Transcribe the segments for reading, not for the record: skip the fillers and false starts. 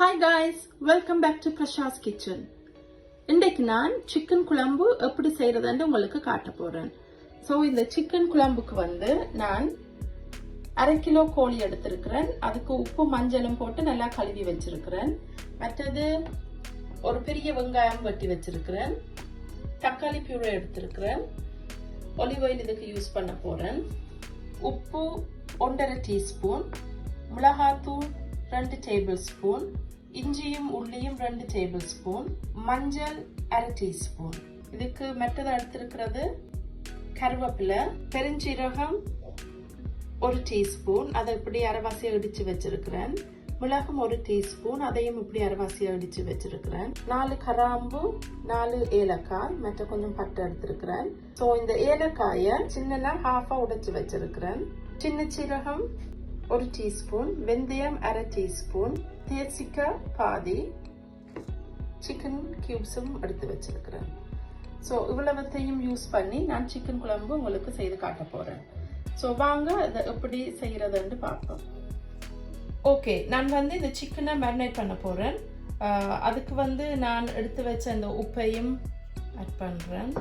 Hi guys, welcome back to Prasha's Kitchen. இன்றைக்கு நான் chicken குழம்பு எப்படி செய்யறதுன்னு உங்களுக்கு காட்ட போறேன். ஸோ இந்த சிக்கன் குழம்புக்கு வந்து நான் 1/2 கிலோ கோழி எடுத்திருக்கிறேன். அதுக்கு உப்பு மஞ்சளும் போட்டு நல்லா கழுவி வச்சிருக்கிறேன். மற்றது ஒரு பெரிய வெங்காயம் வெட்டி வச்சிருக்கிறேன். தக்காளி பியூரே எடுத்திருக்கிறேன். ஒலிவ் ஆயில் இதுக்கு யூஸ் பண்ண போறேன். உப்பு 1.5 டீஸ்பூன், மிளகாத்தூள் 2 டேபிள் ஸ்பூன், இஞ்சியும் உள்ளியும் 2 டேபிள் ஸ்பூன், மஞ்சள் 1/2 டீஸ்பூன். இதுக்கு மெட்டதை எடுத்திருக்கிறது கருவேப்பிலை, பெருஞ்சீரகம் 1 டீஸ்பூன், அதை இப்படி அரைவாசியாக இடிச்சு வச்சிருக்கிறேன். மிளகும் 1 டீஸ்பூன், அதையும் இப்படி அரைவாசியாக இடிச்சு வச்சிருக்கிறேன். 4 கிராம்பு, 4 ஏலக்காய், மற்ற கொஞ்சம் பட்டை எடுத்திருக்கிறேன். ஸோ இந்த ஏலக்காயை சின்னனா ஹாஃபா உடைச்சு வச்சிருக்கிறேன். சின்ன சீரகம் 1 டீஸ்பூன், வெந்தயம் 1/2 டீஸ்பூன், தேசிக்காய் பாதி, சிக்கன் கியூப்ஸும் எடுத்து வச்சிருக்கிறேன். ஸோ இவ்வளவத்தையும் யூஸ் பண்ணி நான் சிக்கன் குழம்பு உங்களுக்கு செய்து காட்ட போறேன். ஸோ வாங்க இதை எப்படி செய்யறதுன்னு பார்ப்போம். ஓகே, நான் வந்து இந்த சிக்கனை மேரினேட் பண்ண போறேன். அதுக்கு வந்து நான் எடுத்து வச்ச அந்த உப்பையும் ஆட் பண்றேன்,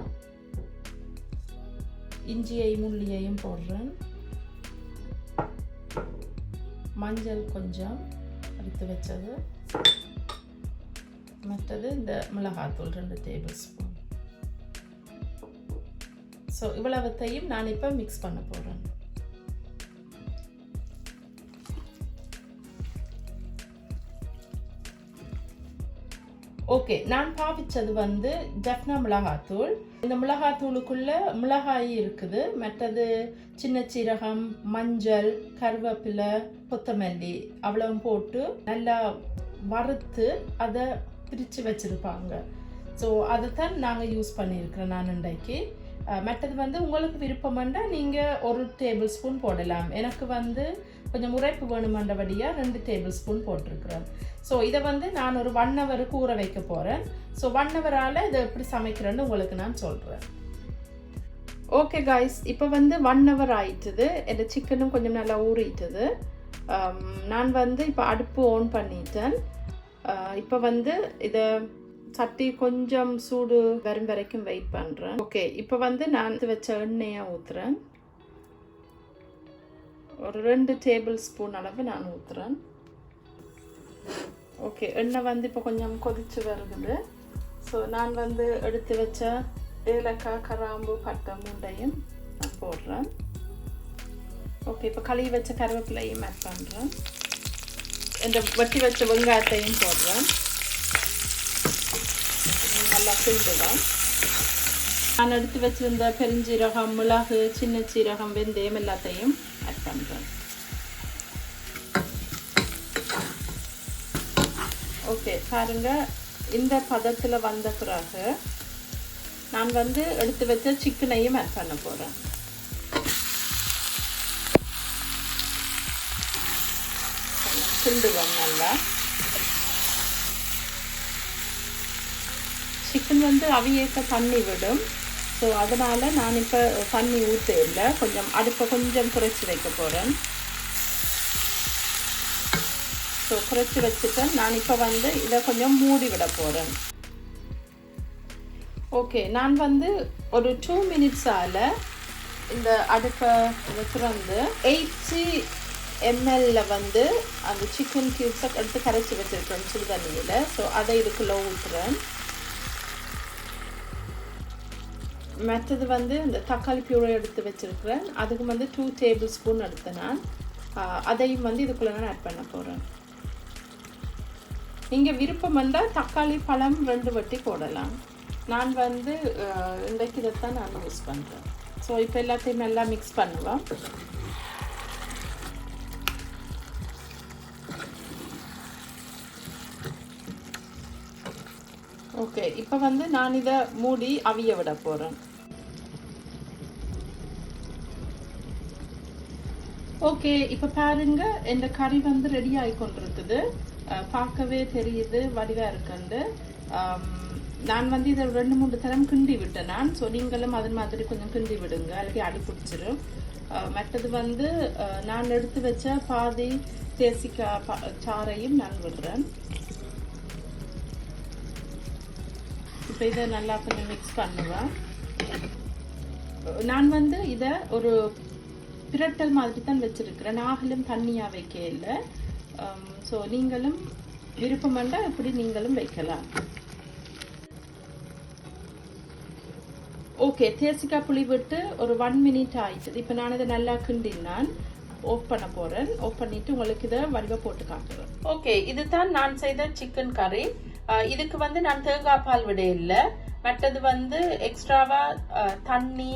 இஞ்சியையும் உள்ளியையும் போடுறேன், மஞ்சள் கொஞ்சம் எடுத்து வச்சது, மற்றது இந்த மிளகாத்தூள் 2 டேபிள் ஸ்பூன். ஸோ இவ்வளவத்தையும் நான் இப்போ மிக்ஸ் பண்ண போகிறேன். ஓகே, நான் பாவிச்சது வந்து ஜப்னா மிளகாத்தூள். இந்த மிளகாத்தூளுக்குள்ள மிளகாய் இருக்குது, மற்றது சின்ன சீரகம், மஞ்சள், கருவேப்பிலை, கொத்தமல்லி அவ்வளவும் போட்டு நல்லா வறுத்து அதை பிரித்து வச்சுருப்பாங்க. ஸோ அதைத்தான் நாங்கள் யூஸ் பண்ணியிருக்கிறோம் நான் இன்றைக்கு. மற்றது வந்து உங்களுக்கு விருப்பம்ண்டா நீங்கள் 1 டேபிள் ஸ்பூன் போடலாம். எனக்கு வந்து கொஞ்சம் உரைப்பு வேணுமென்றபடியாக 2 டேபிள் ஸ்பூன் போட்டிருக்கிறேன். ஸோ இதை வந்து நான் ஒரு 1 hour ஊற வைக்க போகிறேன். ஸோ 1 hour இதை எப்படி சமைக்கிறேன்னு உங்களுக்கு நான் சொல்கிறேன். ஓகே காய்ஸ், இப்போ வந்து 1 hour ஆயிட்டுது. இந்த சிக்கனும் கொஞ்சம் நல்லா ஊறிட்டுது. நான் வந்து இப்போ அடுப்பு ஆன் பண்ணிட்டேன். இப்போ வந்து இதை சட்டி கொஞ்சம் சூடு வரும் வரைக்கும் வெயிட் பண்ணுறேன். ஓகே, இப்போ வந்து நான் வச்ச எண்ணெயை ஊற்றுறேன். ஒரு 2 டேபிள் ஸ்பூன் அளவு நான் ஊற்றுறேன். ஓகே, எண்ணெய் வந்து இப்போ கொஞ்சம் கொதிச்சு வருது. ஸோ நான் வந்து எடுத்து வச்ச ஏலக்காய், கிராம்பு, பட்டை மூண்டையும் நான் போடுறேன். ஓகே, இப்போ கழுவி வச்ச கருவேப்பிலையும் ஆட் பண்ணுறேன். இந்த வெட்டி வச்ச வெங்காயத்தையும் போடுறேன். நல்லா கிண்டுவேன். நான் எடுத்து வச்சிருந்த பெருஞ்சீரகம், மிளகு, சின்ன சீரகம், வெந்தயம் எல்லாத்தையும் ஆட் பண்ணுறேன். ஓகே, பாருங்க, இந்த பதத்தில் வந்த பிறகு நான் வந்து எடுத்து வச்ச சிக்கனையும் ஆட் பண்ண போகிறேன். கிண்டுவேன் நல்லா. சிக்கன் வந்து அவியேக்க தண்ணி விடும். ஸோ அதனால் நான் இப்போ தண்ணி ஊற்ற இல்லை, கொஞ்சம் அடுப்பை கொஞ்சம் குறைச்சி வைக்க போகிறேன். ஸோ குறைச்சி வச்சுட்டேன். நான் இப்போ வந்து இதை கொஞ்சம் மூடி விட போகிறேன். ஓகே, நான் வந்து ஒரு 2 minutes இந்த அடுப்பை திறந்து 80 ml வந்து அந்த சிக்கன் கியூப்ஸை எடுத்து கரைச்சி வச்சுருக்கேன் சுடு தண்ணியில். ஸோ அதை இதுக்குள்ளே ஊற்றுறேன். மற்றது வந்து இந்த தக்காளி பியூரை எடுத்து வச்சுருக்கிறேன். அதுக்கு வந்து 2 டேபிள் ஸ்பூன் எடுத்தேன் நான். அதையும் வந்து இதுக்குள்ளே நான் ஆட் பண்ண போகிறேன். நீங்கள் விருப்பம் வந்தால் தக்காளி பழம் 2 வட்டி போடலாம். நான் வந்து இன்றைக்கு இதைத்தான் நான் யூஸ் பண்ணுறேன். ஸோ இப்போ எல்லாத்தையும் நல்லா மிக்ஸ் பண்ணுவேன். ஓகே, இப்போ வந்து நான் இதை மூடி அவிய விட போகிறேன். ஓகே, இப்போ பாருங்க, இந்த கறி வந்து ரெடி ஆகி கொண்டிருக்குது. பார்க்கவே தெரியுது வடிவாக இருக்குண்டு. நான் வந்து இதை 2-3 தரம் கிண்டி விட்டேன் நான். ஸோ நீங்களும் அது மாதிரி கொஞ்சம் கிண்டி விடுங்க, அல்லது அடி பிடிச்சிரும். மற்றது வந்து நான் எடுத்து வச்ச பாதி தேசிக்காய் சாறையும் நான் விடுறேன். இப்போ இதை நல்லா கொஞ்சம் மிக்ஸ் பண்ணுவேன். நான் வந்து இதை ஒரு பிரட்டல் மாதிரி தான் வச்சிருக்கிறேன், ஆகலும் தண்ணியாக வைக்க இல்லை. ஸோ நீங்களும் விருப்பமண்டா இப்படி நீங்களும் வைக்கலாம். ஓகே, தேசிக்காய் புளி விட்டு ஒரு 1 minute ஆயிடுது. இப்போ நான் இதை நல்லா கிண்டினான் ஆஃப் பண்ண போறேன். ஆஃப் பண்ணிட்டு உங்களுக்கு இதை வடிவ போட்டு காட்டுறேன். ஓகே, இதுதான் நான் செய்த சிக்கன் கறி. இதுக்கு வந்து நான் தேங்காய் பால் விட இல்லை, மற்றது வந்து எக்ஸ்ட்ராவா தண்ணி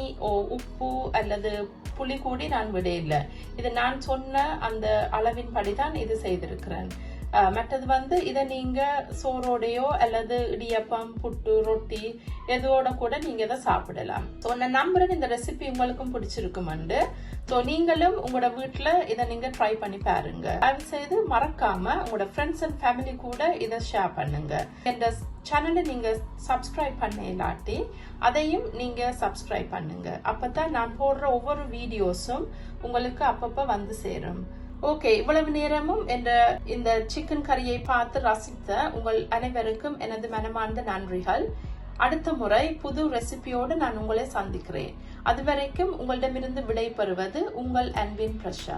உப்பு அல்லது புளி கூடி நான் விட இல்லை. இது நான் சொன்ன அந்த அளவின் படிதான் இது செய்திருக்கிறேன். மற்றது வந்து இதை நீங்க சோறோடையோ அல்லது இடியப்பம், புட்டு, ரொட்டி எதோட கூட நீங்க இதை சாப்பிடலாம். ஸோ நான் நம்புறேன் இந்த ரெசிபி உங்களுக்கும் பிடிச்சிருக்குமெண்டு. ஸோ நீங்களும் உங்களோட வீட்டுல இதை நீங்க ட்ரை பண்ணி பாருங்க. அது செய்து மறக்காம உங்களோட ஃப்ரெண்ட்ஸ் அண்ட் ஃபேமிலி கூட இதை ஷேர் பண்ணுங்க. இந்த சேனலை நீங்க சப்ஸ்கிரைப் பண்ண இல்லாட்டி அதையும் நீங்க சப்ஸ்கிரைப் பண்ணுங்க. அப்பதான் நான் போடுற ஒவ்வொரு வீடியோஸும் உங்களுக்கு அப்பப்ப வந்து சேரும். ஓகே, இவ்வளவு நேரமும் இந்த சிக்கன் கறியை பார்த்து ரசித்த உங்கள் அனைவருக்கும் எனது மனமார்ந்த நன்றிகள். அடுத்த முறை புது ரெசிபியோடு நான் உங்களை சந்திக்கிறேன். அதுவரைக்கும் உங்களிடமிருந்து விடை பெறுவது உங்கள் அன்பின் பிரஷா.